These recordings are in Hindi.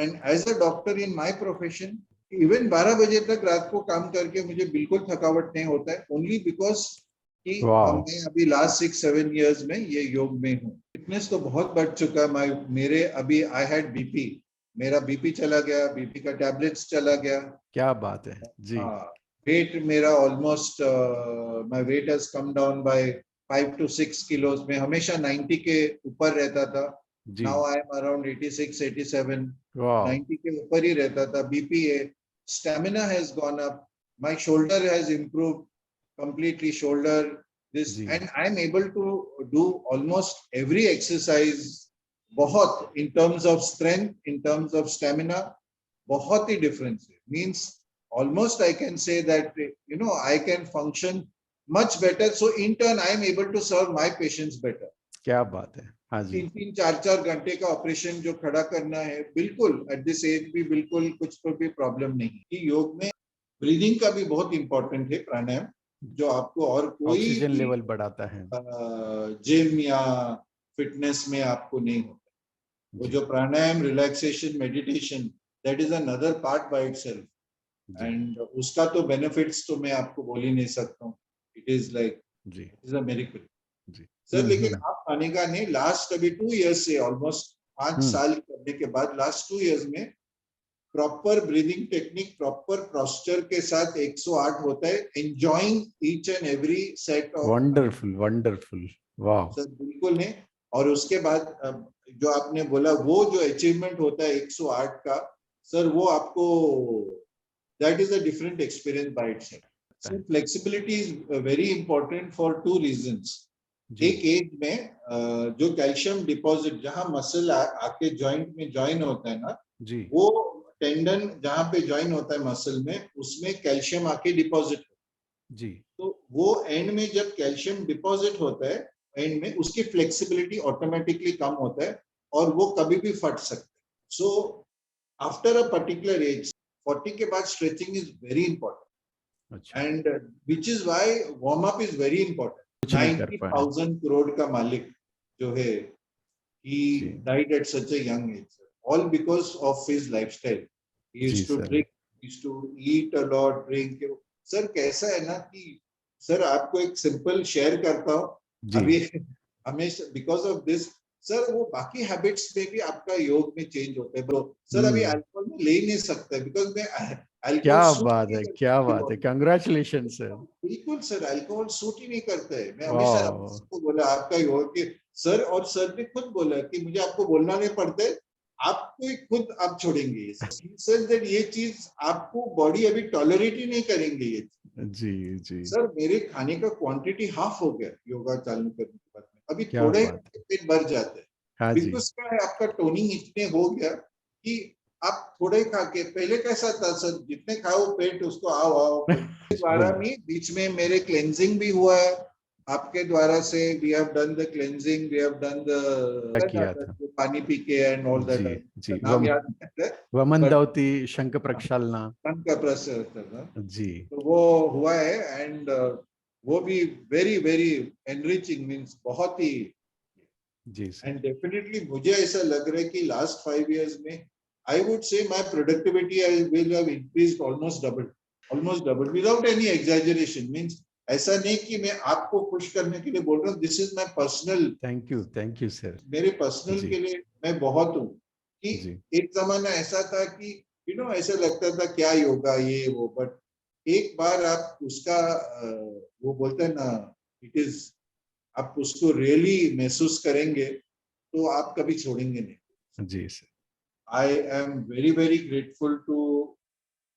And as a doctor in my profession, even 12 बजे तक रात को काम करके मुझे बिल्कुल थकावट नहीं होता है, ओनली बिकॉज कि मैं अभी लास्ट 6-7 इयर्स में ये योग में हूँ। फिटनेस तो बहुत बढ़ चुका है। मेरे अभी आई हैड बीपी, मेरा बीपी चला गया, बीपी का टैबलेट्स चला गया। क्या बात है जी। वेट मेरा almost my weight has come down by 5 to 6 kilos. में हमेशा 90 के ऊपर रहता था, नाउ आई एम अराउंड 86, 87, 90 के ऊपर ही रहता था। बीपी है, stamina has gone up, my shoulder has improved completely, shoulder this, and I am able to do almost every exercise बहुत in terms of strength, in terms of stamina, बहुत ही difference है। Means almost I can say that I can function much better, so in turn I am able to serve my patients better। क्या बात है। हाँ जी। 3-3, 4-4 घंटे का ऑपरेशन जो खड़ा करना है, बिल्कुल एट दिस एज भी बिल्कुल कुछ तो भी प्रॉब्लम नहीं है। योग में ब्रीदिंग का भी बहुत इंपॉर्टेंट है, प्राणायाम, जो आपको और कोई ऑक्सीजन लेवल बढ़ाता है, जिम या फिटनेस में आपको नहीं होता। वो जो pranayama, relaxation, meditation, that is another part by itself, and उसका तो बेनिफिट्स तो मैं आपको बोल ही नहीं सकता हूँ। It is like it is a miracle sir. लेकिन आप खाने का नहीं, लास्ट अभी 2 इयर्स से, ऑलमोस्ट 5 साल करने के बाद लास्ट 2 इयर्स में proper breathing technique, proper posture के साथ 108 होता है, enjoying each and every set of. Wonderful wonderful, वाह सर बिल्कुल नहीं। और उसके बाद जो आपने बोला वो जो अचीवमेंट होता है 108 का, सर वो आपको that is a different experience by itself. Sir flexibility is very important for 2 reasons. एक एज में जो कैल्शियम डिपॉजिट जहां मसल आके जॉइंट में ज्वाइन होता है ना जी, वो टेंडन जहां पे ज्वाइन होता है मसल में, उसमें कैल्शियम आके डिपॉजिट जी, तो वो एंड में जब कैल्शियम डिपॉजिट होता है एंड में, उसकी फ्लेक्सिबिलिटी ऑटोमेटिकली कम होता है और वो कभी भी फट सकता है। So after a particular as 40 के बाद stretching is very important, and which is why warm up is very important. 90,000 crore का मालिक जो है, he died at such a young age, all because of his lifestyle. He used to drink, he used to eat a lot, drink. Sir कैसा है ना कि सर आपको एक सिंपल शेयर करता हूँ अभी, हमेशा बिकॉज ऑफ दिस सर वो बाकी हैबिट्स में भी आपका योग में चेंज होता है। ब्रो सर अभी अल्कोहल में ले ही नहीं सकता बिकॉज मैं क्या बात है, क्या बात है, कांग्रेचुलेशन सर। बिल्कुल सर, अल्कोहल सूट ही नहीं करता है। मैं हमेशा आपको बोला आपका योग के सर, और सर ने खुद बोला कि मुझे आपको बोलना नहीं पड़ता है, आपको खुद आप छोड़ेंगे सर, ये चीज आपको बॉडी अभी टॉलरेट ही नहीं करेंगे ये जी जी। सर मेरे खाने का क्वांटिटी हाफ हो गया योगा चालू करने के बाद में। अभी थोड़े पेट भर जाते हैं बिकॉज क्या है, आपका टोनिंग इतने हो गया कि आप थोड़े खा के, पहले कैसा था सर, जितने खाओ पेट उसको आओ आओ द्वारा में। बीच में मेरे क्लेंजिंग भी हुआ है आपके द्वारा से, we have done the cleansing, we have done the किया था पानी पी के एंड ऑल दैट जी। नाम याद नहीं है, वमनदौती शंख प्रक्षालना, शंख प्रक्षालना जी, तो वो हुआ है। एंड वो भी वेरी वेरी एनरिचिंग, मींस बहुत ही जी। एंड डेफिनेटली मुझे ऐसा लग रहा है कि लास्ट 5 इयर्स में आई वुड से my productivity will have increased almost double without any exaggeration. Means ऐसा नहीं कि मैं आपको खुश करने के लिए बोल रहा हूँ, this is my personal, thank you sir, मेरे पर्सनल के लिए मैं बहुत हूँ कि एक जमाना ऐसा था कि ऐसा लगता था क्या योगा ये वो, बट एक बार आप उसका वो बोलते हैं ना, इट इज, आप उसको रियली महसूस करेंगे तो आप कभी छोड़ेंगे नहीं जी sir. I am very very grateful to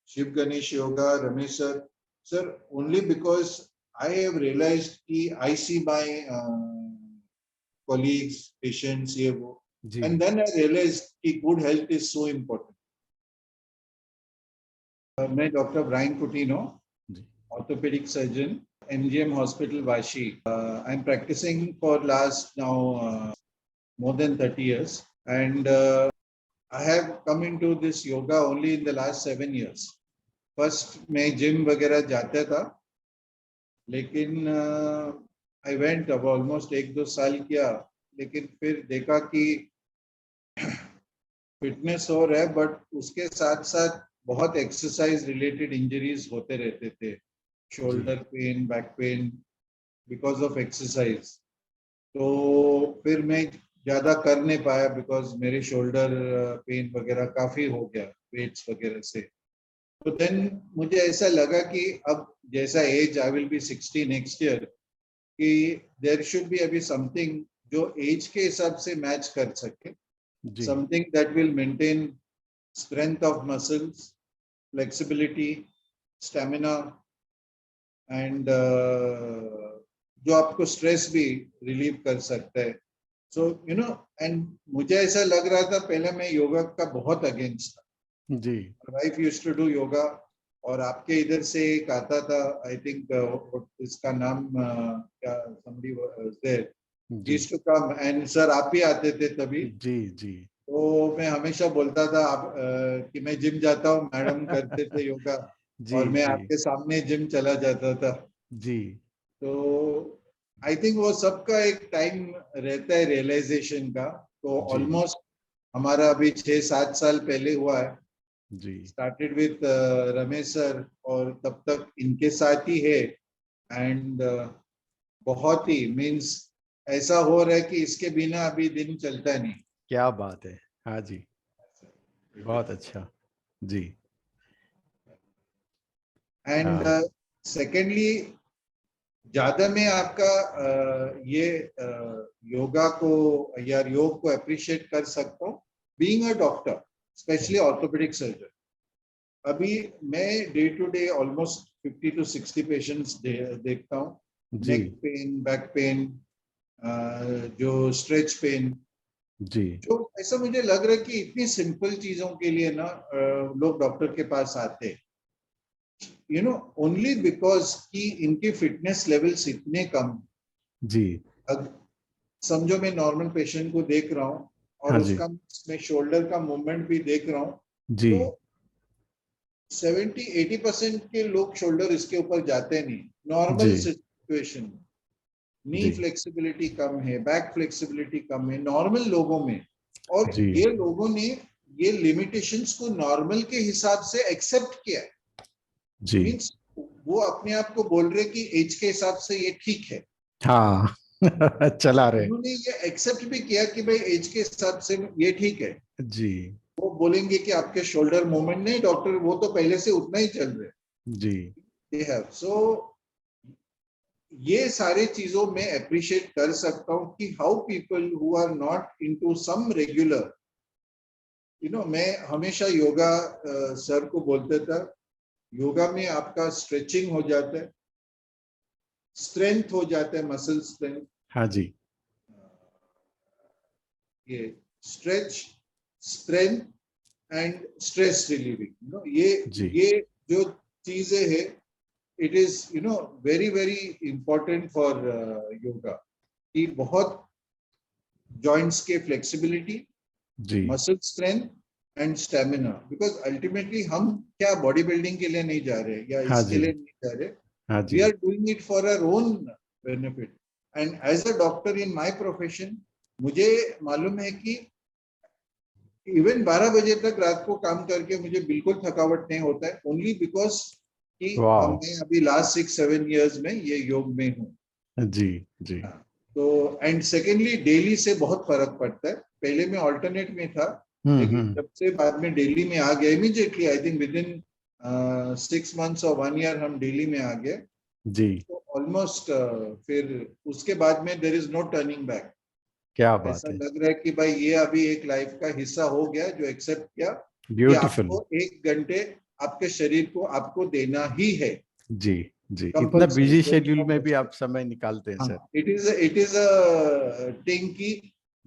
Shiv Ganesh yoga, Ramesh sir only because I have realised कि I see my colleagues, patients, ये वो, and then I realized कि good health is so important. मैं doctor Brian Coutinho, orthopaedic surgeon, MGM hospital Vashi. I am practicing for last now more than 30 years, and I have come into this yoga only in the last 7 years. First मैं जिम वगैरह जाता था, लेकिन I went अब ऑलमोस्ट 1-2 साल किया, लेकिन फिर देखा कि फिटनेस हो रहा है, बट उसके साथ साथ बहुत एक्सरसाइज रिलेटेड इंजरीज होते रहते थे, shoulder pain, back pen, because of exercise. तो फिर मैं ज्यादा कर नहीं पाया बिकॉज मेरे शोल्डर पेन वगैरह काफी हो गया वेट्स वगैरह से। तो देन मुझे ऐसा लगा कि अब जैसा age, I will be 60 next year, कि देयर शुड बी अभी समथिंग जो एज के हिसाब से मैच कर सके, जी something that will maintain strength of muscles, flexibility, stamina, and जो आपको स्ट्रेस भी रिलीव कर सकता है। सो यू नो, एंड मुझे ऐसा लग रहा था पहले मैं योगा का बहुत अगेंस्ट था। जी wife used to do yoga, और आपके इधर से एक आता था, आई थिंक इसका नाम क्या, somebody was there, he जी used to come, and sir आप ही आते थे तभी। जी जी तो मैं हमेशा बोलता था आप कि मैं जिम जाता हूँ, मैडम करते थे योगा, जी और मैं जी आपके सामने जिम चला जाता था। जी तो आई थिंक वो सबका एक टाइम रहता है रियलाइजेशन का। तो जी ऑलमोस्ट हमारा अभी 6-7 साल पहले हुआ है, जी स्टार्टेड विथ रमेश सर, और तब तक इनके साथ ही है। एंड बहुत ही मीन्स ऐसा हो रहा है कि इसके बिना अभी दिन चलता नहीं। क्या बात है। हाँ जी, बहुत अच्छा। जी एंड हाँ सेकेंडली, ज्यादा मैं आपका ये योगा को या योग को अप्रिशिएट कर सकता हूँ being a doctor, specially orthopaedic surgeon. अभी मैं day to day almost 50 to 60 patients देखता हूँ। जी नेक पेन, बैक पेन, जो स्ट्रेच पेन, जी जो ऐसा मुझे लग रहा है कि इतनी सिंपल चीजों के लिए ना लोग डॉक्टर के पास आते हैं, यू नो, ओनली बिकॉज कि इनके फिटनेस लेवल्स इतने कम। जी अब समझो मैं नॉर्मल पेशेंट को देख रहा हूँ, और हाँ जी उसका मैं शोल्डर का मूवमेंट भी देख रहा हूँ, जी तो 70-80% के लोग शोल्डर इसके ऊपर जाते नहीं नॉर्मल जी सिचुएशन में। नी जी फ्लेक्सिबिलिटी कम है, बैक फ्लेक्सिबिलिटी कम है नॉर्मल लोगों में, और जी ये लोगों ने ये लिमिटेशंस को नॉर्मल के हिसाब से एक्सेप्ट किया। जी मींस वो अपने आप को बोल रहे कि एज के हिसाब से ये ठीक है। हाँ चला रहे। उन्होंने ये एक्सेप्ट भी किया कि भाई एज के हिसाब से ये ठीक है। जी वो बोलेंगे कि आपके शोल्डर मूवमेंट नहीं डॉक्टर, वो तो पहले से उतना ही चल रहे जी हैं। सो ये सारे चीजों में अप्रिशिएट कर सकता हूँ कि how people who are not into some regular, you know, मैं हमेशा योगा सर को बोलते था, योगा में आपका स्ट्रेचिंग हो जाता है, स्ट्रेंथ हो जाता है, मसल स्ट्रेंथ, हाँ जी ये stretch, strength, and stress relieving, you know, जी ये जो चीजें है, it is you know very very important for yoga, कि बहुत जॉइंट्स के फ्लेक्सिबिलिटी, जी muscle strength, and stamina. Because ultimately हम क्या बॉडी बिल्डिंग के लिए नहीं जा रहे, या हाँ इसके जी लिए नहीं जा रहे, हाँ वी जी are doing it for our own benefit. And as a doctor in my profession, मुझे मालूम है कि इवन 12 बजे तक रात को काम करके मुझे बिल्कुल थकावट नहीं होता है, ओनली बिकॉज कि वाह मैं अभी लास्ट 6-7 इयर्स में ये योग में हूँ। जी जी हाँ, तो एंड सेकेंडली डेली से बहुत फर्क पड़ता है। पहले मैं ऑल्टरनेट में था, लेकिन हम्म। जब से बाद में डेली में आ गया, immediately I think with in 6 months और 1 year हम डेली में आ गए। जी तो ऑलमोस्ट फिर उसके बाद में there is no turning back. क्या बात ऐसा है। लग रहा है कि भाई ये अभी एक लाइफ का हिस्सा हो गया, जो एक्सेप्ट किया कि ब्यूटीफुल। आपको 1 घंटे आपके शरीर को आपको देना ही है, जी जी इतना compulsory, busy there is schedule no में भी क्वेश्चन। आप समय निकालते हैं सर। हाँ, इट इज अ थिंग की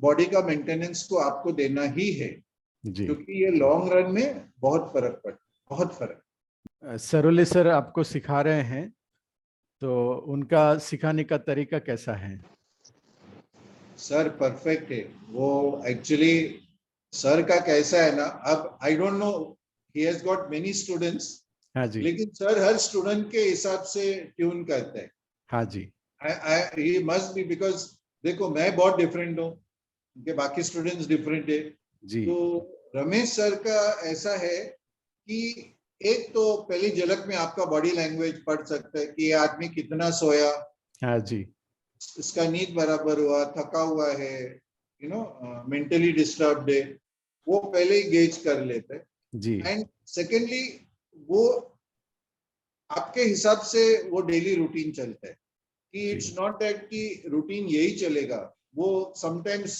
बॉडी का मेंटेनेंस को आपको देना ही है, जी क्योंकि ये जी लॉन्ग रन में बहुत फर्क पड़ता है, बहुत फर्क। सरोले सर आपको सिखा रहे हैं, तो उनका सिखाने का तरीका कैसा है। सर परफेक्ट है वो, एक्चुअली सर का कैसा है ना, अब I don't know, he has got many students, हाँ जी लेकिन सर हर स्टूडेंट के हिसाब से ट्यून करता है। हाँ जी ही मस्ट बी, बिकॉज देखो मैं बहुत डिफरेंट हूँ, उनके बाकी स्टूडेंट्स डिफरेंट है। जी तो रमेश सर का ऐसा है कि एक तो पहली झलक में आपका बॉडी लैंग्वेज पढ़ सकता है कि ये आदमी कितना सोया, हाँ जी, इसका नींद बराबर हुआ, थका हुआ है, मेंटली डिस्टर्ब्ड है, वो पहले ही गेज कर लेते हैं। जी, एंड सेकेंडली वो आपके हिसाब से वो डेली रूटीन चलता है कि जी, इट्स नॉट दैट कि रूटीन यही चलेगा, वो sometimes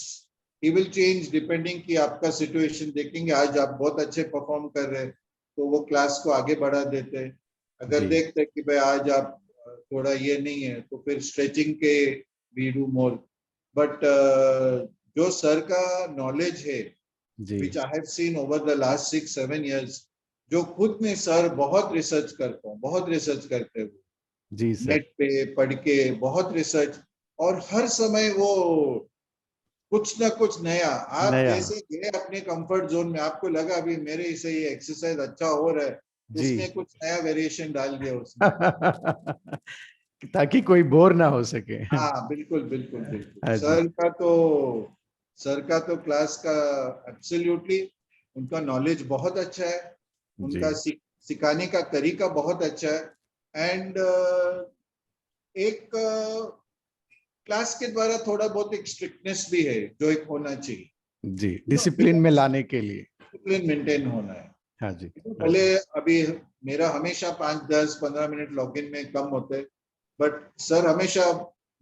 he will change depending कि आपका सिचुएशन देखेंगे। आज आप बहुत अच्छे परफॉर्म कर रहे हैं तो वो क्लास को आगे बढ़ा देते हैं। अगर जी, देखते हैं कि भाई आज आप थोड़ा ये नहीं है तो फिर स्ट्रेचिंग के वी डू मोर। बट जो सर का नॉलेज है जी, which I have seen over the last 6-7 years, जो खुद में सर बहुत रिसर्च करता हूँ, बहुत रिसर्च करते हैं जी सर, नेट पे पढ़ के, बहुत रिसर्च, और हर समय वो कुछ ना कुछ नया। आप नया, जैसे गए अपने कंफर्ट जोन में, आपको लगा अभी मेरे से ये एक्सरसाइज अच्छा हो रहा है, जी। उसने कुछ नया वेरिएशन डाल दिया उसमें। ताकि कोई बोर ना हो सके। हाँ बिल्कुल बिल्कुल बिल्कुल। हाँ जी, सर का तो क्लास का एब्सोल्युटली, उनका नॉलेज बहुत अच्छा है, जी, उनका सिखाने का तरीका बहुत अच्छा है। एंड एक क्लास के द्वारा थोड़ा बहुत एक स्ट्रिक्टनेस भी है जो एक होना चाहिए, जी, डिसिप्लिन में लाने के लिए। डिसिप्लिन मेंटेन होना है। हाँ जी, हाँ भले जी। अभी मेरा हमेशा 5-10-15 मिनट लॉगिन में कम होते, बट सर हमेशा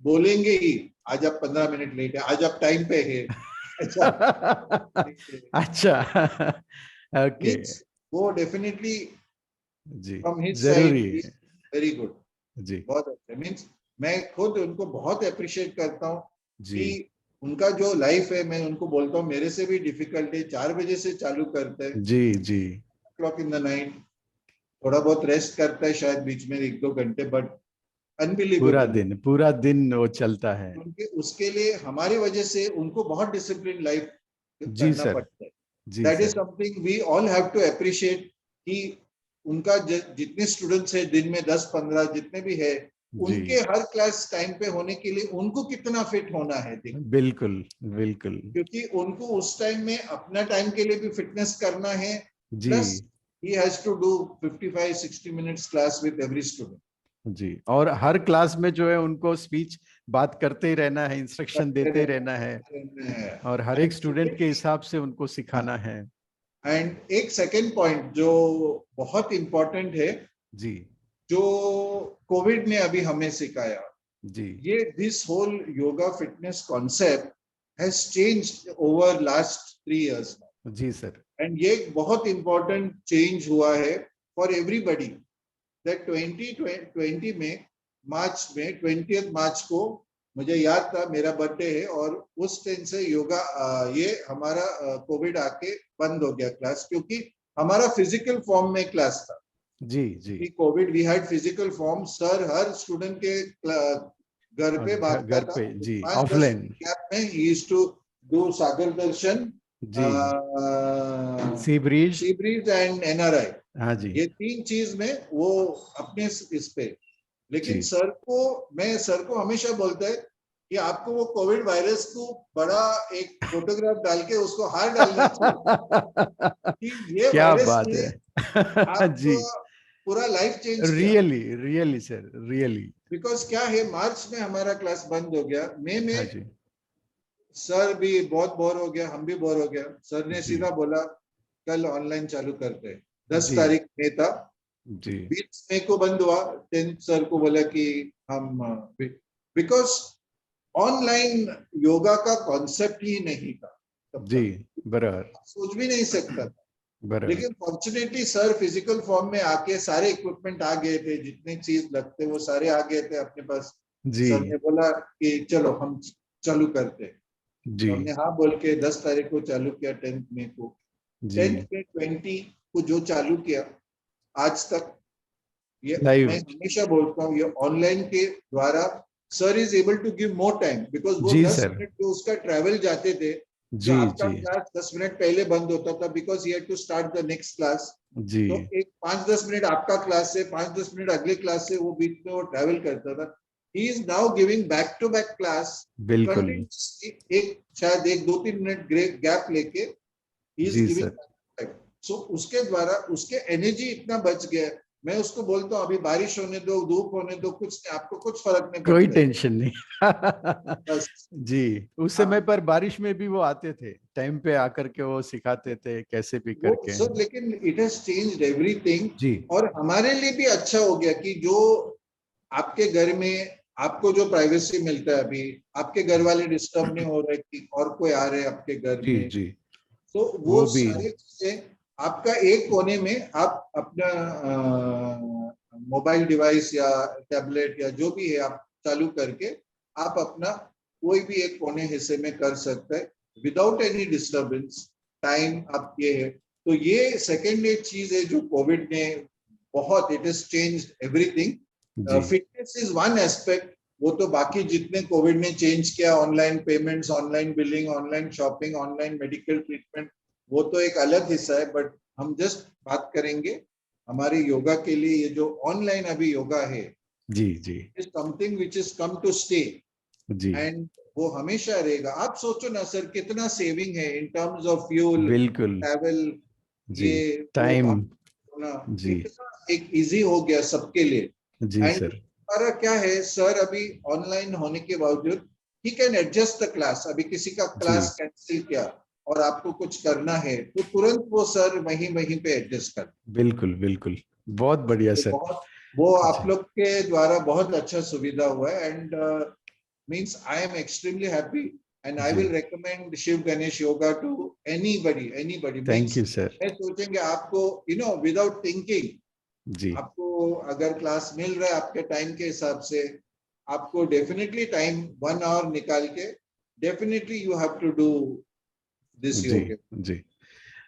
बोलेंगे ही आज आप 15 मिनट लेट है, आज आप टाइम पे है। अच्छा, अच्छा, ओके, मीन्स वो डेफिनेटली जी, फ्रॉम हिज साइड जरूरी है। वेरी गुड, जी, बहुत अच्छा। मीन्स मैं खुद उनको बहुत अप्रिशिएट करता हूँ जी, कि उनका जो लाइफ है, मैं उनको बोलता हूँ मेरे से भी डिफिकल्ट है, 4 बजे से चालू करते हैं, जी, जी, क्लॉक इन द नाइट, थोड़ा बहुत रेस्ट करता है शायद बीच में 1-2 घंटे, बट अनबिलीवेबल। पूरा दिन वो चलता है। उनके उसके लिए हमारी वजह से उनको बहुत डिसिप्लिन लाइफ जी करना सर, पड़ता है। जी that is sir, something we all have to appreciate कि उनका जितने स्टूडेंट्स है दिन में 10-15 जितने भी है, जी, उनके हर क्लास टाइम पे होने के लिए उनको कितना फिट होना है देखिए, बिल्कुल, बिल्कुल, क्योंकि उनको उस टाइम में अपना टाइम के लिए भी फिटनेस करना है, प्लस जी, he has to do 55-60 minutes class with every student. जी। और हर क्लास में जो है उनको स्पीच बात करते ही रहना है, इंस्ट्रक्शन करते देते ही रहना रहना है, है। और हर एक एंड स्टूडेंट के सेकेंडली, हिसाब से उनको सिखाना है। एंड एक सेकेंड पॉइंट जो बहुत इंपॉर्टेंट है, जी, जो कोविड ने अभी हमें सिखाया, जी, ये this whole yoga fitness concept has changed over last 3 years, जी सर, एंड ये एक बहुत इंपॉर्टेंट चेंज हुआ है फॉर एवरीबडी। दैट 2020 में मार्च में 20 मार्च को मुझे याद था मेरा बर्थडे है, और उस दिन से योगा ये हमारा कोविड आके बंद हो गया क्लास, क्योंकि हमारा फिजिकल फॉर्म में क्लास था। जी, जी। Covid we had physical form, sir हर स्टूडेंट के घर पे भागता घर था, पे, जी, 5-10 ऑफलाइन, गैप में ही used to do Sagar Darshan, जी, sea bridge, sea breeze and NRI. हाँ जी, ये 3 चीज में वो अपने इस पे। लेकिन जी। सर को हमेशा बोलता है कि आपको वो कोविड वायरस को बड़ा एक फोटोग्राफ डाल के उसको हार डालना चाहिए कि ये क्या वायरस बात ने है। आप जी, पूरा लाइफ चेंज किया। Really, really sir, really. Because क्या है, मार्च में हमारा क्लास बंद हो गया, मई हाँ में जी, सर भी बहुत बोर हो गया, हम भी बोर हो गया, सर ने जी, सीधा बोला कल ऑनलाइन चालू करते हैं। 10 जी, तारीख में था, जी, 20 मई को बंद हुआ। 10 सर को बोला कि हम, बिकॉज ऑनलाइन योगा का कॉन्सेप्ट ही नहीं था तब जी, तक, बराबर, सोच भी नहीं सकता था। बराबर, लेकिन फॉर्चुनेटली सर फिजिकल फॉर्म में आके सारे इक्विपमेंट आ गए थे, जितने चीज लगते वो सारे आ गए थे अपने पास। जी, सर ने बोला कि चलो हम चालू करते हैं। जी, तो हमने हाँ बोल के 10 तारीख को चालू किया, 10 मई को। जी, 10 मई 20 को जो चालू किया आज तक, ये मैं लाइव, हमेशा बोलता हूँ, ये ऑनलाइन के द्वारा sir is able to give more time, because वो जी 10 सर, मिनट जो उसका ट्रेवल जाते थे, जो जी, आपका जी, क्लास 10 मिनट पहले बंद होता था, because he had to start the next class. जी, तो एक 5-10 मिनट आपका क्लास से, 5-10 मिनट अगले क्लास से, वो बीच में वो ट्रेवल करता था। He is now giving back to back class बिल्कुल, कंटिन्यूसली, एक शायद 1-2-3 मिनट गैप लेके ही इज जी गिविंग। सर। सो उसके द्वारा उसके एनर्जी इतना बच गया। मैं उसको बोलता हूँ अभी बारिश होने दो, धूप होने दो, कुछ नहीं, आपको कुछ फर्क नहीं कोई पड़ता है। टेंशन नहीं। बस। जी, उस समय हाँ, पर बारिश में भी वो आते थे, टाइम पे आकर के वो सिखाते थे कैसे भी वो करके। सर लेकिन इट हैज चेंज्ड एवरीथिंग। जी और हमारे लिए भी अच्छा हो गया कि जो आपके घर में आपको जो प्राइवेसी मिलता है, अभी आपके घर वाले डिस्टर्ब नहीं हो रहे कि और कोई आ रहे हैं आपके घर जी में, जी, तो वो वो भी। सारी चीजें आपका एक कोने में आप अपना मोबाइल डिवाइस या टैबलेट या जो भी है आप चालू करके आप अपना कोई भी एक कोने हिस्से में कर सकते हैं विदाउट एनी डिस्टरबेंस। टाइम आप ये है, तो ये सेकेंड एक चीज है जो कोविड ने बहुत, इट इज चेंज एवरीथिंग। जी फिटनेस इज वन एस्पेक्ट। वो तो बाकी जितने कोविड ने चेंज किया, online payments, online billing, online shopping, online medical treatment, वो तो एक अलग हिस्सा है। बट हम जस्ट बात करेंगे हमारे योगा के लिए, ये जो ऑनलाइन अभी योगा है जी जी is something which is come to stay. जी, एंड वो हमेशा रहेगा। आप सोचो ना सर कितना सेविंग है इन टर्म्स ऑफ फ्यूल, बिल्कुल। ट्रैवल, जी, ये वो टाइम। ना, जी इतना एक इजी हो गया सबके लिए। जी एंड सर। हमारा क्या है सर, अभी ऑनलाइन होने के बावजूद he can adjust the class. अभी किसी का क्लास जी, कैंसिल किया और आपको कुछ करना है तो तुरंत वो सर वहीं वहीं पे एडजस्ट कर। बिल्कुल बिल्कुल, बहुत बढ़िया तो सर। बहुत, वो आप जी लोग के द्वारा बहुत अच्छा सुविधा हुआ है। And means I am extremely happy and I जी, will recommend Shiv Ganesh yoga to anybody. Anybody thank means you sir. मैं सोचेंगे आपको, यू नो, विदाउट थिंकिंग, जी आपको अगर क्लास मिल रहा है आपके टाइम के हिसाब से, आपको डेफिनेटली टाइम 1 आवर निकाल के definitely you have to do this जी योगा। जी।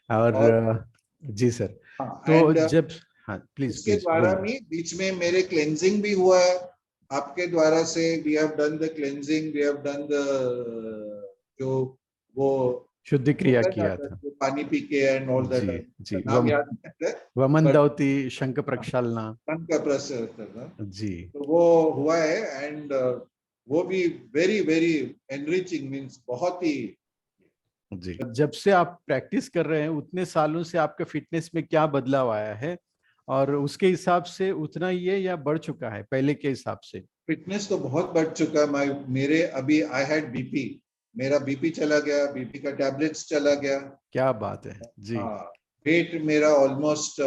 और और जी सर, हाँ, तो एंड जब, हाँ प्लीज इसके प्लीज द्वारा बोलिए। भी बीच में मेरे क्लेंजिंग भी हुआ है आपके द्वारा से। We have done the cleansing, we have done the जो वो शुद्ध क्रिया होता है ना किया सर, था। जो पानी पी के एंड ऑल दैट, जी जी, नाम याद नहीं है वमन बट दावती, शंख प्रक्षालना। मन का प्रेशर था। जी तो वो हुआ है। एंड वो भी वेरी वेरी एनरिचिंग, मीन्स बहुत ही। जी, जब से आप प्रैक्टिस कर रहे हैं उतने सालों से आपके फिटनेस में क्या बदलाव आया है, और उसके हिसाब से उतना ही है या बढ़ चुका है पहले के हिसाब से? फिटनेस तो बहुत बढ़ चुका है। मेरे अभी आई हैड बीपी, मेरा बीपी चला गया, बीपी का टैबलेट्स चला गया। क्या बात है जी। हाँ, वेट मेरा almost,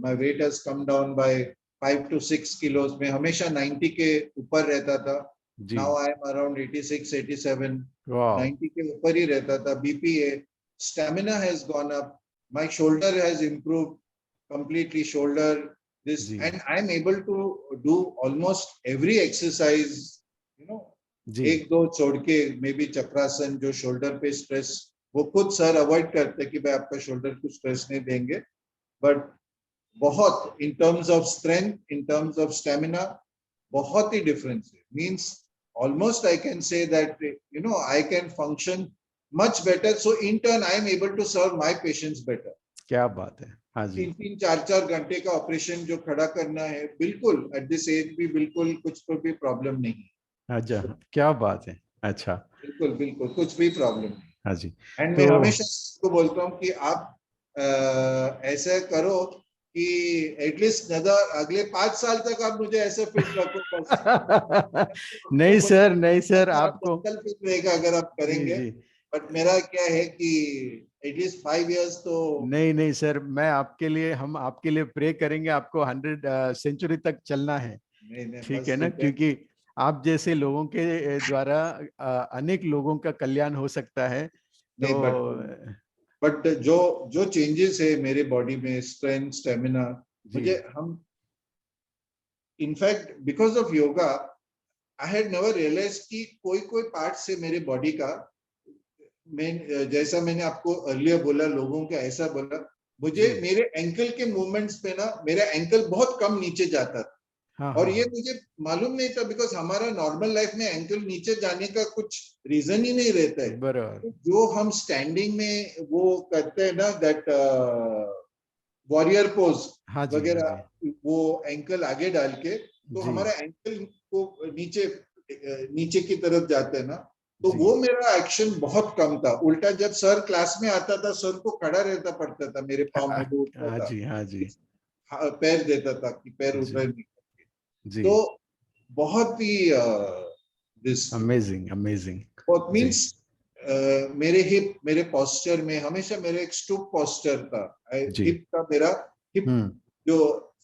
my weight has come down by 5 to 6 kilos। में हमेशा 90 के ऊपर रहता था। जी, नाउ आई एम अराउंड 86, 87। वाह। 90 के ऊपर ही रहता था। बीपी है, stamina has gone up, my shoulder has improved completely, shoulder, this, जी and I'm able to do almost every exercise, you know, जी एक दो छोड़ के, मे बी चक्रासन जो शोल्डर पे स्ट्रेस, वो खुद सर अवॉइड करते कि भाई आपका शोल्डर को स्ट्रेस नहीं देंगे। बट बहुत in terms of strength, in terms of stamina, बहुत ही डिफरेंस है। Means almost I can say that you know I can function much better. So in turn I am able to serve my patients better. क्या बात है, हाँ जी। 3-3, 4-4 घंटे का ऑपरेशन जो खड़ा करना है, बिल्कुल एट दिस एज भी बिल्कुल कुछ तो भी प्रॉब्लम नहीं है। अच्छा, क्या बात है। अच्छा, बिल्कुल बिल्कुल कुछ भी प्रॉब्लम नहीं। हाँ जी। एंड मैं तो हमेशा को बोलता हूँ कि आप ऐसा करो कि एटलीस्ट अगले 5 साल तक आप मुझे ऐसे फिट रखो बस। नहीं सर, नहीं सर, आप आपको। जंगल फिट रहेगा अगर आप जी करेंगे। जी, बट मेरा क्या है कि एटलीस्ट 5 years तो। नहीं नहीं सर, मैं आपके लिए, हम आपके लिए प्रे करेंगे, आपको 100 सेंचुरी तक चलना है। नहीं नहीं, ठीक है बस ना, ठीक है। क्योंकि आप जैसे लोगों के द्वारा अनेक लोगों का कल्याण हो सकता है। तो नहीं बट जो जो चेंजेस है मेरे बॉडी में, स्ट्रेंथ, स्टेमिना, जी मुझे हम in fact because of yoga I had never realise कि कोई कोई पार्ट से मेरे बॉडी का, मैं जैसा मैंने आपको अर्लियर बोला, लोगों का ऐसा बोला, मुझे जी, मेरे एंकल के मूवमेंट्स पे ना मेरा एंकल बहुत कम नीचे जाता था। हाँ और हाँ ये हाँ, मुझे मालूम नहीं था बिकॉज हमारा नॉर्मल लाइफ में एंकल नीचे जाने का कुछ रीजन ही नहीं रहता है। बराबर। तो जो हम स्टैंडिंग में वो करते हैं ना, दैट वॉरियर पोज हाँ जी हाँ जी वगैरह, वो एंकल आगे डाल के, तो जी हमारा एंकल को नीचे नीचे की तरफ जाते हैं ना, तो वो मेरा एक्शन बहुत कम था। उल्टा जब सर क्लास में आता था, सर को खड़ा रहता पड़ता था मेरे पाँव में, वो उठता हाँ था, जी, हाँ जी, पैर देता था कि पैर उठ जी, रहे नहीं। जी। तो बहुत ही दिस अमेजिंग, अमेजिंग। बहुत जी, मीन्स मेरे हिप, मेरे पोस्चर में हमेशा मेरा एक स्टूप पोस्चर था। जी। हिप का मेरा हिप हम्म। जो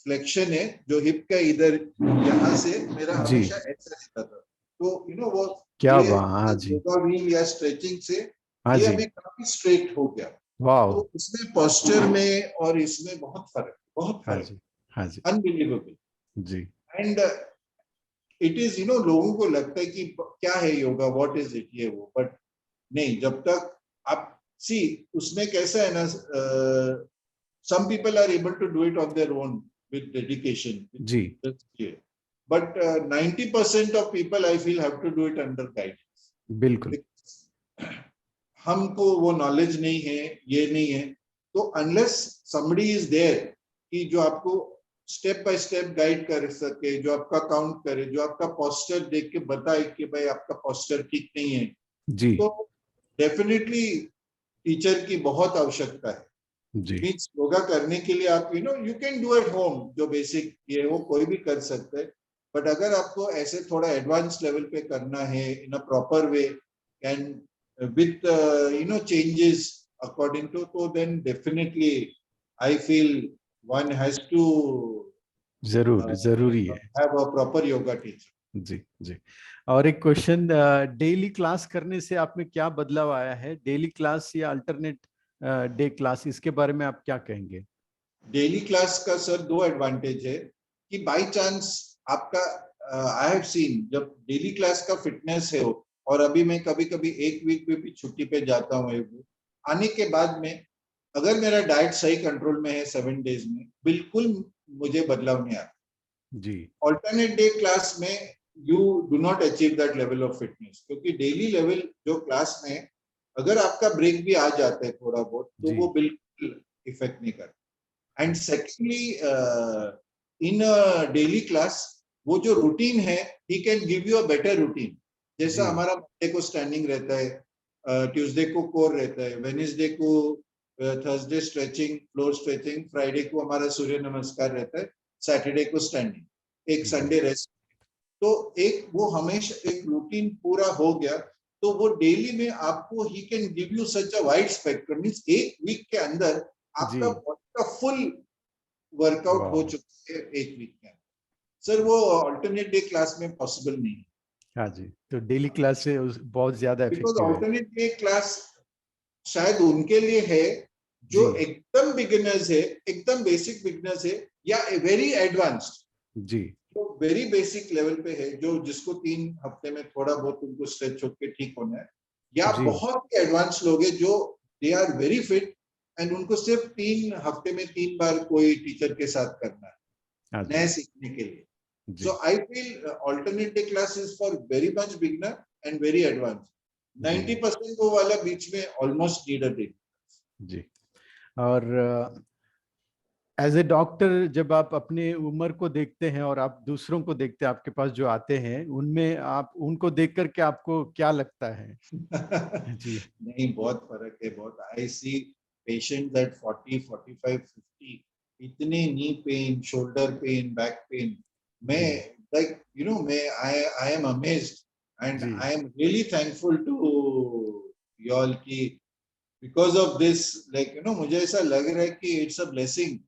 फ्लेक्शन है, जो हिप का इधर यहाँ से मेरा जी, हमेशा ऐसा रहता था। तो वो क्या ये बात, हाँ जी, योगा व्हील या स्ट्रेचिंग से हाँ ये जी। अभी काफी स्ट्रेट हो गया। वाह। तो इसमें पोस्चर में और इसमें बहुत हाँ फर्क, जी, हाँ जी, अनबिलीवेबल। जी, एंड इट इज लोगों को लगता है कि क्या है योगा, व्हाट इज इट, ये वो, बट नहीं, जब तक आप सी, उसमें कैसा है ना, some people are able to do it on their own with dedication, ji, but 90% of people I feel have to do it under guidance. बिल्कुल। हमको वो नॉलेज नहीं है, ये नहीं है, तो अनलेस somebody is there कि जो आपको स्टेप बाय स्टेप गाइड कर सके, जो आपका काउंट करे, जो आपका पोस्चर देख के बताए कि भाई आपका पोस्चर ठीक नहीं है, जी, तो डेफिनेटली टीचर की बहुत आवश्यकता है। जी, मीन्स योगा करने के लिए आप you can do at home, जो बेसिक ये वो कोई भी कर सकता है। बट अगर आपको ऐसे थोड़ा एडवांस लेवल पे करना है in a proper way and with changes according to, तो then definitely I feel one has to जरूर, जरूरी है। Have a proper yoga teacher. जी, जी। और एक क्वेश्चन, डेली क्लास करने से आप में क्या बदलाव आया है? डेली क्लास या अल्टरनेट डे क्लास, इसके बारे में आप क्या कहेंगे? डेली क्लास का सर दो एडवांटेज है कि बाय चांस आपका, आई हैव सीन जब डेली क्लास का फिटनेस है वो, और अभी मैं कभी कभी एक वीक में भी छुट्टी पे जाता हूँ, आने के बाद में अगर मेरा डाइट सही कंट्रोल में है 7 डेज में, बिल्कुल मुझे बदलाव नहीं आता। जी, ऑल्टरनेट डे क्लास में you do not achieve that level of fitness, क्योंकि डेली लेवल जो क्लास में अगर आपका ब्रेक भी आ जाता है थोड़ा बहुत, तो जी, वो बिल्कुल इफेक्ट नहीं करता। And secondly in daily class वो जो रूटीन है, he can give you a better routine. जैसा जी, हमारा मंडे को स्टैंडिंग रहता है, ट्यूसडे को कोर रहता है, वेडनेसडे को Thursday stretching, floor stretching, Friday को हमारा सूर्य नमस्कार रहता है, सैटरडे को स्टैंडिंग, एक जी, संडे रेस्ट। तो एक वो हमेशा एक रूटीन पूरा हो गया, तो वो डेली में आपको he can give you such a wide spectrum, means एक वीक के अंदर जी। आपका बॉडी का फुल वर्कआउट हो वाह। चुका है एक वीक में। सर वो अल्टरनेट डे क्लास में पॉसिबल नहीं है, हाँ जी, तो डेली क्लास से बहुत ज्यादा बिकॉज इफेक्टिव है। अल्टरनेट डे क्लास शायद उनके लिए है जो जी, एकदम बिगिनर्स है, एकदम बेसिक बिगिनर्स है, या वेरी एडवांस्ड, जी, जो वेरी बेसिक लेवल पे है, जो जिसको 3 हफ्ते में थोड़ा बहुत उनको स्ट्रेच होकर ठीक होना है, या जी, बहुत ही एडवांस लोग हैं जो they are very fit and उनको सिर्फ 3 हफ्ते में 3 बार कोई टीचर के साथ करना है हाँ नए जी, सीखने के लिए। जी, So I feel alternate day class is for very much beginner and very advanced. जी, 90% वो वाला बीच में almost need a day. जी। और एज ए डॉक्टर, जब आप अपने उम्र को देखते हैं और आप दूसरों को देखते हैं आपके पास जो आते हैं, उनमें आप उनको देख करके आपको क्या लगता है? जी, नहीं, बहुत फर्क है, बहुत। I see patients at 40, 45, 50, इतने knee pain, shoulder pain, back pain. मैं जी, मैं I am amazed and जी, I am really thankful to you all कि बिकॉज ऑफ दिस, मुझे ऐसा लग रहा है कि इट्स अ ब्लेसिंग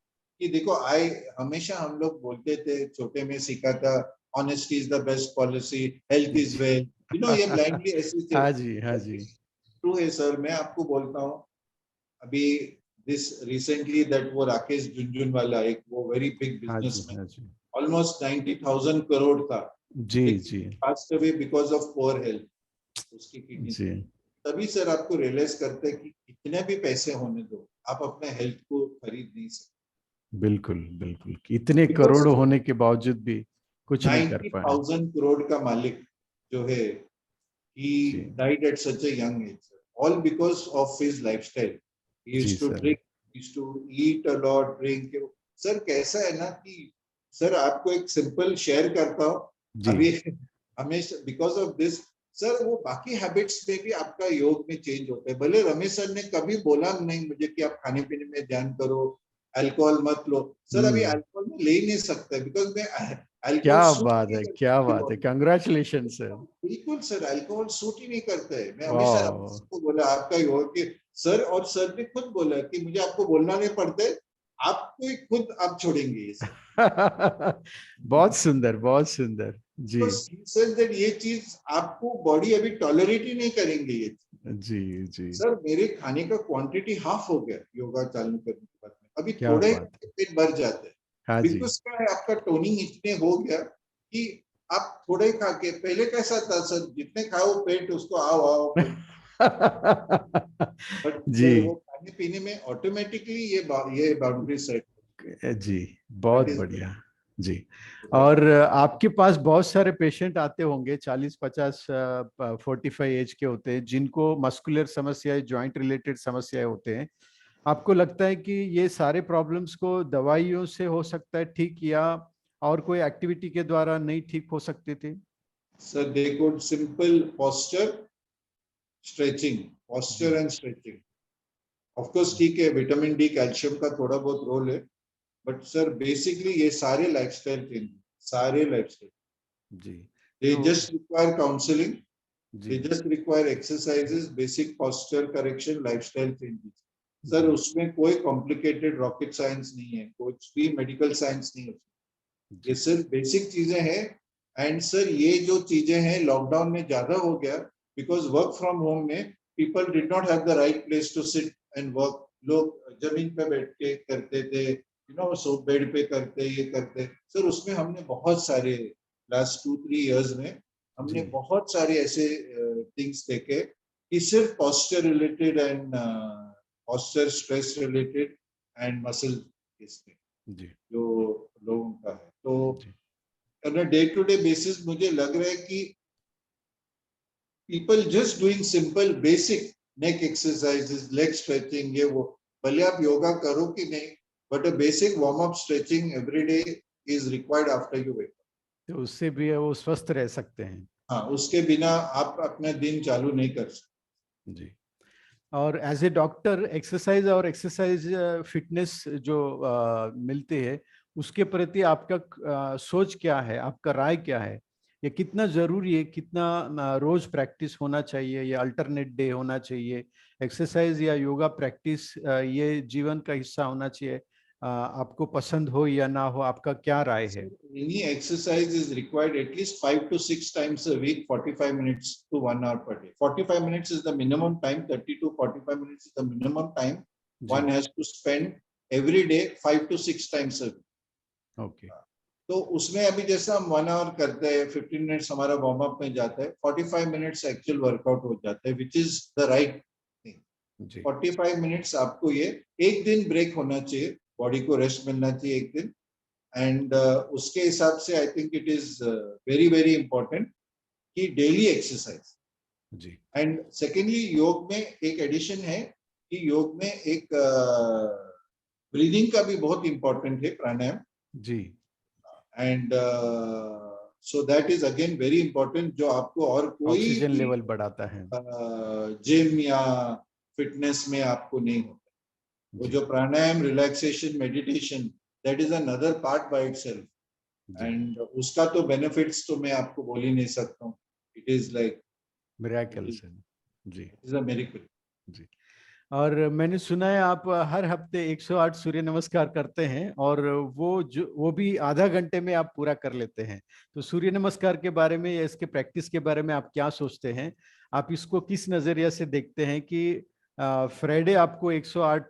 कि देखो, आई हमेशा हम लोग बोलते थे, छोटे में सीखा था, honesty is the best policy, health is जी। वेल्थ, ये ब्लाइंडली ऐसे थे। हाँ जी, हाँ जी, ट्रू है सर, मैं आपको बोलता हूँ, अभी दिस रिसेंटली दैट वो राकेश झुनझुनवाला, एक वो वेरी बिग हाँ जी, बिजनेसमैन, हाँ जी, ऑलमोस्ट 90,000 करोड़ था, जी, लेकिन जी, passed away because of poor health, उसकी किडनी। जी। तभी सर आपको रियलाइज करते हैं कि कितने भी पैसे होने दो, आप अपने हेल्थ को खरीद नहीं सकते। बिल्कुल, बिल्कुल, इतने बिकॉज करोड़ होने के बावजूद भी कुछ नहीं कर पाए। 90,000 करोड़ का मालिक जो है, he जी, died at such a young age, sir. All because of his lifestyle. He जी used to sir, drink, he used to eat a lot, drink. Sir कैसा है ना कि सर आपको एक सिंपल शेयर करता हूँ, जी, अभी हमेशा बिकॉज ऑफ दिस, सर वो बाकी हैबिट्स में भी आपका योग में चेंज होता है। भले रमेश सर ने कभी बोला नहीं मुझे कि आप खाने पीने में ध्यान करो, अल्कोहल मत लो। सर अभी अल्कोहल में ले ही नहीं सकता बिकॉज मैं अल्कोहल क्या सूट बात नहीं है, क्या करता बात है, body में। Congratulation sir. बिल्कुल सर, अल्कोहल सूट ही नहीं करता है। मैं हमेशा रमेश वाह। सर को बोला आपका योग कि सर, और सर ने खुद बोला कि मुझे आपको बोलना नहीं पड़ता है, आपको ही खुद आप छोड़ेंगे ये सब। बहुत सुंदर, बहुत सुंदर। जी तो सर दैट ये चीज आपको बॉडी अभी टॉलरेट ही नहीं करेंगे ये चीज। जी जी। सर मेरे खाने का क्वांटिटी हाफ हो गया योगा चालू करने के बाद में। अभी क्या थोड़े बात है। पेट भर जाते हैं हाँ जी। बिकॉज क्या है, आपका टोनिंग इतने हो गया कि आप थोड़े खा के, पहले कैसा था सर, जितने खाओ पेट उसको आओ आओ करके। बट जी सर वो खाने पीने में ऑटोमेटिकली ये बाउंड्री सेट। जी, दैट बहुत इज बढ़िया। जी। और आपके पास बहुत सारे पेशेंट आते होंगे, 40-50 45 एज के होते हैं, जिनको मस्कुलर समस्याएं, जॉइंट रिलेटेड समस्याएं होते हैं। आपको लगता है कि ये सारे प्रॉब्लम्स को दवाइयों से हो सकता है ठीक, या और कोई एक्टिविटी के द्वारा नहीं ठीक हो सकते थे? सर देखो, सिंपल posture, स्ट्रेचिंग, जी posture and stretching. Of course ठीक है, विटामिन डी कैल्शियम का थोड़ा बहुत रोल है, बट सर बेसिकली ये सारे लाइफस्टाइल चेंज, सारे लाइफस्टाइल, जी। they तो just require counseling, जी they just require exercises, basic posture correction, lifestyle changes। Sir जी उसमें कोई कॉम्प्लिकेटेड रॉकेट साइंस नहीं है, कुछ भी मेडिकल साइंस नहीं है, ये जी सिर्फ बेसिक चीजें हैं। एंड सर ये जो चीजें हैं लॉकडाउन में ज्यादा हो गया बिकॉज वर्क फ्रॉम होम में people did not have the right place to sit and work. लोग जमीन पे बैठ के करते थे, सो बेड पे करते, ये करते। सर उसमें हमने बहुत सारे लास्ट 2-3 इयर्स में हमने जी बहुत सारे ऐसे थिंग्स देखे कि सिर्फ posture related and posture stress related and muscle इसमें जी जो लोगों का है। तो जी on a day to day basis मुझे लग रहा है कि people just doing simple basic neck exercises, leg stretching, ये वो, भले आप योगा करो कि नहीं, but a basic warm up stretching every day is required after you wake. तो उससे भी वो स्वस्थ रह सकते हैं। हाँ, उसके बिना आप अपना दिन चालू नहीं कर सकते। जी। और एज ए डॉक्टर, एक्सरसाइज और एक्सरसाइज फिटनेस जो मिलते हैं, उसके प्रति आपका सोच क्या है, आपका राय क्या है? ये कितना जरूरी है, कितना रोज प्रैक्टिस होना चाहिए, या अल्टरनेट डे होना चाहिए? एक्सरसाइज या योगा प्रैक्टिस ये जीवन का हिस्सा होना चाहिए, आपको पसंद हो या ना हो, आपका क्या राय So है? any exercise is required at least 5 to 6 times a week, 45 minutes to 1 hour per day. 45 minutes is the minimum time, 30 to 45 minutes is the minimum time जी। one has to spend every day, 5 to 6 times a week. Okay. तो उसमें अभी जैसा हम 1 hour करते हैं, 15 मिनट्स हमारा वार्म अप में जाता है, 45 मिनट्स एक्चुअल वर्कआउट हो जाता है, which is the right thing. जी 45 मिनट्स आपको ये, एक दिन ब्रेक होना चाहिए, बॉडी को रेस्ट मिलना चाहिए एक दिन। एंड उसके हिसाब से I think it is very very important कि डेली एक्सरसाइज। जी एंड सेकेंडली योग में एक एडिशन है कि योग में एक ब्रीदिंग का भी बहुत इंपॉर्टेंट है, प्राणायाम। जी and so that is again very important, जो आपको और कोई ऑक्सीजन भी लेवल बढ़ाता है। जिम या फिटनेस में आपको नहीं होता। वो जी जो pranayama, relaxation, meditation, that is another part by itself. जी एंड उसका तो बेनिफिट्स तो मैं आपको बोल ही नहीं सकता हूँ। It is like, it miracles is है। जी अ मिरेकल। जी। और मैंने सुना है आप हर हफ्ते 108 सूर्य नमस्कार करते हैं, और वो भी आधा घंटे में आप पूरा कर लेते हैं। तो सूर्य नमस्कार के बारे में या इसके प्रैक्टिस के बारे में आप क्या सोचते हैं? आप इसको किस नजरिया से देखते हैं कि फ्राइडे आपको 108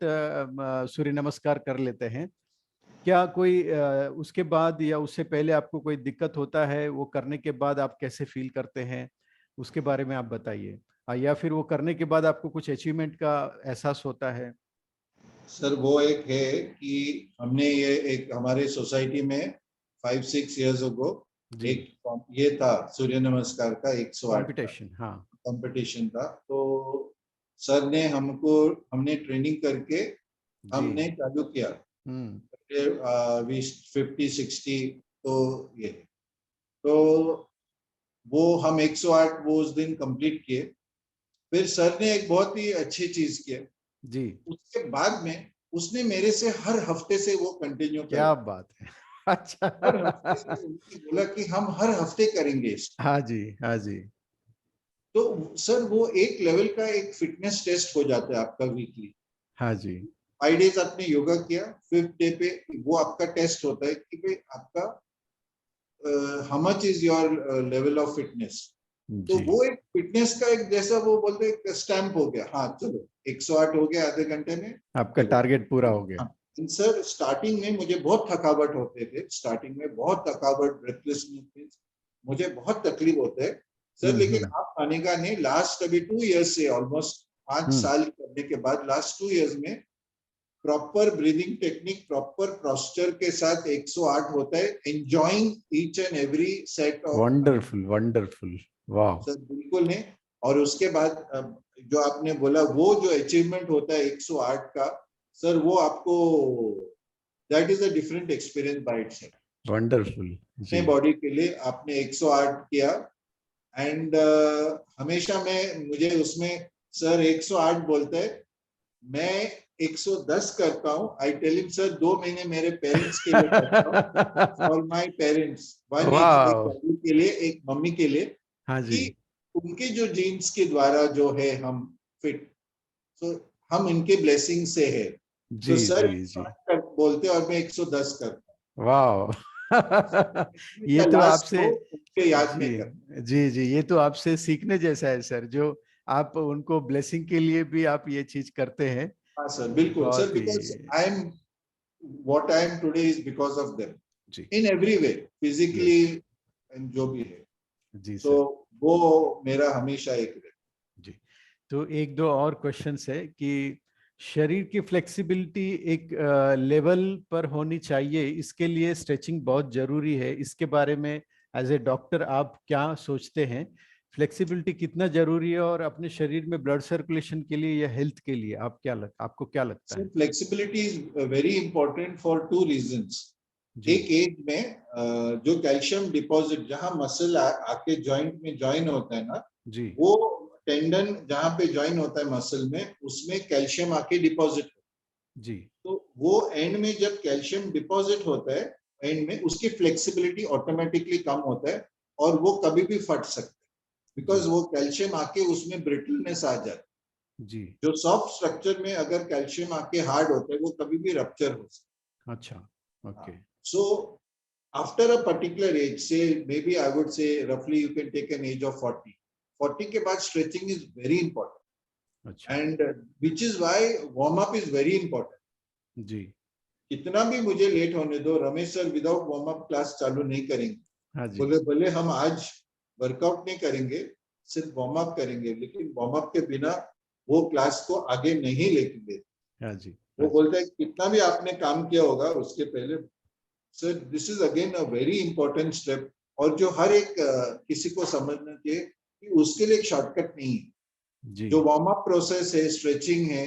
सूर्य नमस्कार कर लेते हैं? क्या कोई उसके बाद या उससे पहले आपको कोई दिक्कत होता है? वो करने के बाद आप कैसे फील करते हैं, उसके बारे में आप बताइए। या फिर वो करने के बाद आपको कुछ अचीवमेंट का एहसास होता है? सर वो एक है कि हमने ये एक हमारे सोसाइटी में 5-6 years ago जी। एक ये था सूर्य नमस्कार का 108 का कंपटीशन, हाँ। कंपटीशन था। तो सर ने हमने ट्रेनिंग करके जी। हमने चालू किया। हम्म। 50-60, तो ये, तो वो हम 108 वो उस दिन कंप्लीट किए। फिर सर ने एक बहुत ही अच्छी चीज किया जी, उसके बाद में, उसने मेरे से हर हफ्ते से वो कंटिन्यू क्या करा। बात है। हर हफ्ते से अच्छा। उन्होंने बोला कि हम हर हफ्ते करेंगे इसको। हाँ जी, हाँ जी। तो सर वो एक लेवल का एक फिटनेस टेस्ट हो जाता है आपका वीकली। हाँ जी, 5 डेज आपने योगा किया, 5th डे पे वो आपका टेस्ट होता है कि भाई आपका how much is your level of fitness. तो जी। वो एक फिटनेस का एक जैसा वो बोलते हैं एक स्टैंप हो गया, हाँ चलो 108 हो गया आधे घंटे में, आपका चलो। टारगेट पूरा हो गया। हाँ सर, स्टार्टिंग में मुझे बहुत थकावट होते थे, स्टार्टिंग में बहुत थकावट, ब्रेथलेसनेस, मुझे बहुत तकलीफ होते है सर। लेकिन हम्म। आप मानेगा नहीं, लास्ट अभी 2 इयर्स से ऑलमोस्ट 5 हम्म। साल करने के बाद लास्ट 2 इयर्स में proper breathing technique, proper posture के साथ 108 होता है, enjoying each and every set of. Wonderful, wonderful. वाह। सर बिल्कुल नहीं। और उसके बाद जो आपने बोला वो जो अचीवमेंट होता है 108 का, सर वो आपको, that is a different experience by itself. Wonderful. अपने जी। बॉडी के लिए आपने 108 किया एंड हमेशा मैं, मुझे उसमें सर 108 बोलते हैं, मैं 110 करता हूँ। आई टेल हिम सर 2 महीने मेरे पेरेंट्स के लिए करता हूँ, फॉर माय पेरेंट्स, 1 ईच, एक वाह। दादी के लिए एक मम्मी के लिए, हाँ जी। कि उनके जो जीन्स के द्वारा जो है हम फिट, तो हम इनके ब्लेसिंग से है। जी, तो सर जी, जी। 108 बोलते और मैं 110 करता वाह। हूँ, ये तो लास्ट आपसे, को उनके याद में जी, करता जी, जी, ये तो आपसे सीखने जैसा है सर, जो आप उनको ब्लेसिंग के लिए भी आप ये चीज करते हैं। हूँ। हाँ सर बिल्कुल सर, बहुत बिकॉज ही। I am what I am today is because of them, जी। In every way, physically yes. And जो भी है। जी तो सर। वो मेरा हमेशा एक रहे। जी। तो एक दो और क्वेश्चंस है कि शरीर की फ्लेक्सिबिलिटी एक लेवल पर होनी चाहिए, इसके लिए स्ट्रेचिंग बहुत जरूरी है। इसके बारे में एज ए डॉक्टर आप क्या सोचते हैं? फ्लेक्सिबिलिटी कितना जरूरी है, और अपने शरीर में ब्लड सर्कुलेशन के लिए या हेल्थ के लिए आपको क्या लगता सो है? Flexibility is very important for 2 reasons. जी। एक एज में जो कैल्शियम डिपॉजिट जहां मसल आके जॉइंट में ज्वाइन होता है ना, जी। वो टेंडन जहां पे ज्वाइन होता है मसल में, उसमें कैल्शियम आके डिपॉजिट, जी। तो वो एंड में जब कैल्शियम डिपॉजिट होता है, एंड में उसकी फ्लेक्सिबिलिटी ऑटोमेटिकली कम होता है और वो कभी भी फट सकता है, जी। बिकॉज वो कैल्शियम आके उसमें ब्रिटलनेस आ जाती है। जी। जो सॉफ्ट स्ट्रक्चर में अगर कैल्शियम आके हार्ड होता है वो कभी भी रप्चर हो सकता अच्छा। ओके। है। So after a particular age से, maybe I would say रफली you can take an age of 40 के बाद स्ट्रेचिंग इज वेरी अच्छा। Important, and which is why warm up is very important. जी। कितना भी मुझे लेट होने दो, Ramesh sir without warm up class चालू नहीं करेंगे। हाँ जी। बोले भले हम आज वर्कआउट नहीं करेंगे, सिर्फ वार्म अप करेंगे, लेकिन वार्म अप के बिना वो क्लास को आगे नहीं लेके गए। हाँ जी। वो हाँ जी। बोलता है कितना भी आपने काम किया होगा उसके पहले, sir this is again a very important step. और जो हर एक किसी को समझना चाहिए कि उसके लिए एक शॉर्टकट नहीं है। जी। जो वार्म अप प्रोसेस है, स्ट्रेचिंग है,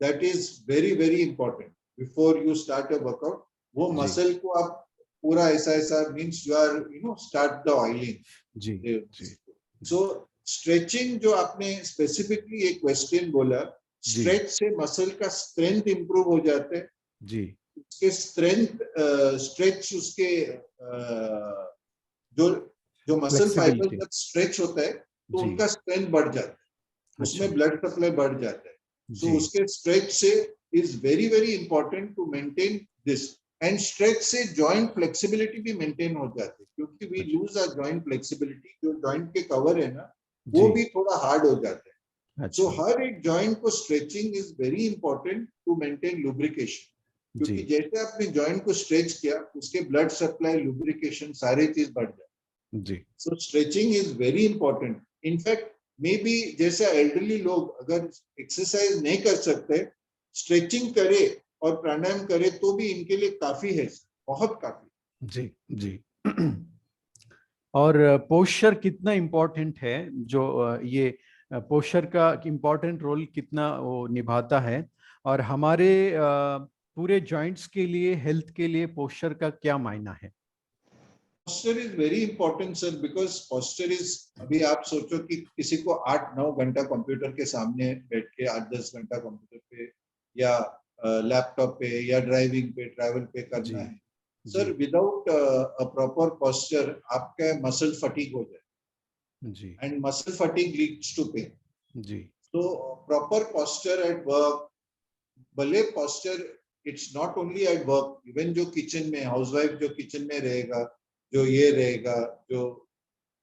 that is very very important before you start a workout. वो जी। मसल को आप पूरा ऐसा ऐसा means you are start the जी। ऑयलिंग। जी। सो स्ट्रेचिंग जो आपने स्पेसिफिकली एक क्वेश्चन बोला, जी। स्ट्रेच से मसल का स्ट्रेंथ इंप्रूव हो जाता है। जी। उसके स्ट्रेंथ स्ट्रेच उसके जो जो मसल फाइबर फ्लेक्सिबिलिटी। जब स्ट्रेच होता है तो जी। उनका स्ट्रेंथ बढ़ जाता है, अच्छा। उसमें ब्लड सप्लाई बढ़ जाता है। सो जी। उसके स्ट्रेच से is very very important to maintain this, and stretch से जॉइंट फ्लेक्सिबिलिटी भी मेंटेन हो जाती है, क्योंकि वी अच्छा। लूज आवर जॉइंट फ्लेक्सिबिलिटी, जो जॉइंट के कवर है ना वो जी। भी थोड़ा हार्ड हो जाता है। सो अच्छा। हर एक जॉइंट को stretching is very important to maintain lubrication, जी। क्योंकि जैसे आपने जॉइंट को स्ट्रेच किया उसके ब्लड सप्लाई, लुब्रिकेशन, सारे चीज बढ़ जाए। जी। So stretching is very important. In fact maybe जैसे एल्डरली लोग अगर एक्सरसाइज नहीं कर सकते, स्ट्रेचिंग करे और प्राणायाम करे तो भी इनके लिए काफी है, बहुत काफी। जी। जी। और पोस्चर कितना इम्पोर्टेंट है, जो ये पोस्चर का इम्पोर्टेंट रोल कितना वो निभाता है, और हमारे पूरे जॉइंट्स के लिए, हेल्थ के लिए पोस्चर का क्या मायना है? posture is very important sir, because posture is, अभी आप सोचो कि किसी को 8-9 घंटा कंप्यूटर के सामने बैठ के 8-10 घंटा कंप्यूटर पे या लैपटॉप पे या ड्राइविंग पे ट्रैवल पे जी करना है sir, without a proper posture आपका मसल फटीग हो जाए जी and muscle fatigue leads to pain. जी So proper posture at work, भले posture it's not only at work, even जो किचन में हाउसवाइफ जो किचन में रहेगा, जो ये रहेगा, जो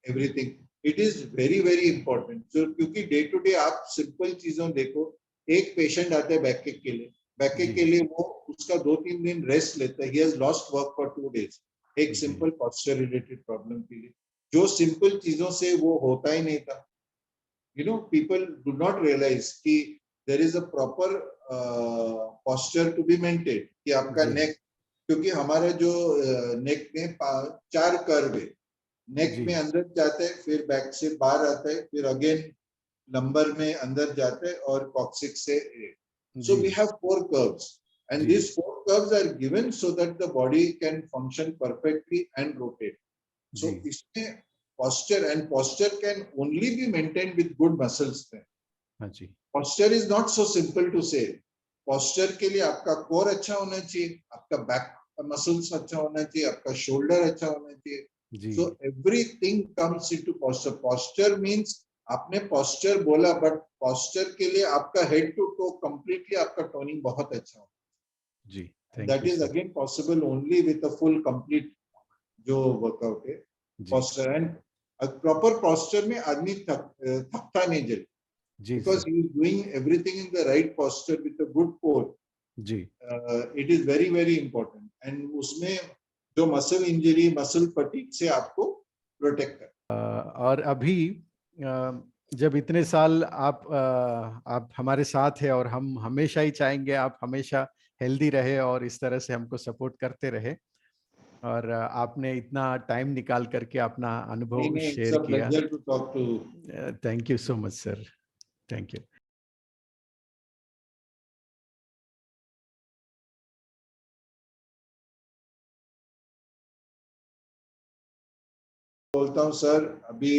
everything, it is very very important. जो क्योंकि डे टू डे आप सिंपल चीजों देखो, एक पेशेंट आता है बैकएक के लिए, बैकएक के लिए वो उसका 2-3 दिन रेस्ट लेता है, he has lost work for 2 days एक सिंपल posture रिलेटेड प्रॉब्लम के लिए, जो सिंपल चीजों से वो होता ही नहीं था. You know, people do not realize कि there is a proper posture to be maintained, कि आपका नेक, क्योंकि हमारा जो नेक में 4 कर्व है, नेक में अंदर जाता है, फिर बैक से बाहर आता है, फिर अगेन लंबर में अंदर जाता है और कॉक्सिक्स से. So we have 4 curves and these 4 curves are given so that the body can function perfectly and rotate. So इसमें posture, and posture can only be maintained with good muscle strength. Posture is not so simple to say. Posture के लिए आपका core अच्छा होना चाहिए, आपका back muscles अच्छा होना चाहिए, आपका shoulder अच्छा होना चाहिए. So everything comes into posture. Posture means आपने posture बोला, but posture के लिए आपका head to toe completely आपका toning बहुत अच्छा हो. जी. That is again possible only with a full complete जो workout है. Posture and a proper posture में आदमी थकता नहीं जल्दी, because he is doing everything in the right posture with a good core. Ji. It is very very important and उसमें जो मसल इंजरी, मसल फटीग से आपको प्रोटेक्ट कर. और अभी जब इतने साल आप हमारे साथ है और हम हमेशा ही चाहेंगे आप हमेशा हेल्दी रहे और इस तरह से हमको सपोर्ट करते रहे, और आपने इतना टाइम निकाल करके अपना अनुभव शेयर किया. Thank you so much sir, thank you. बोलता हूँ सर, अभी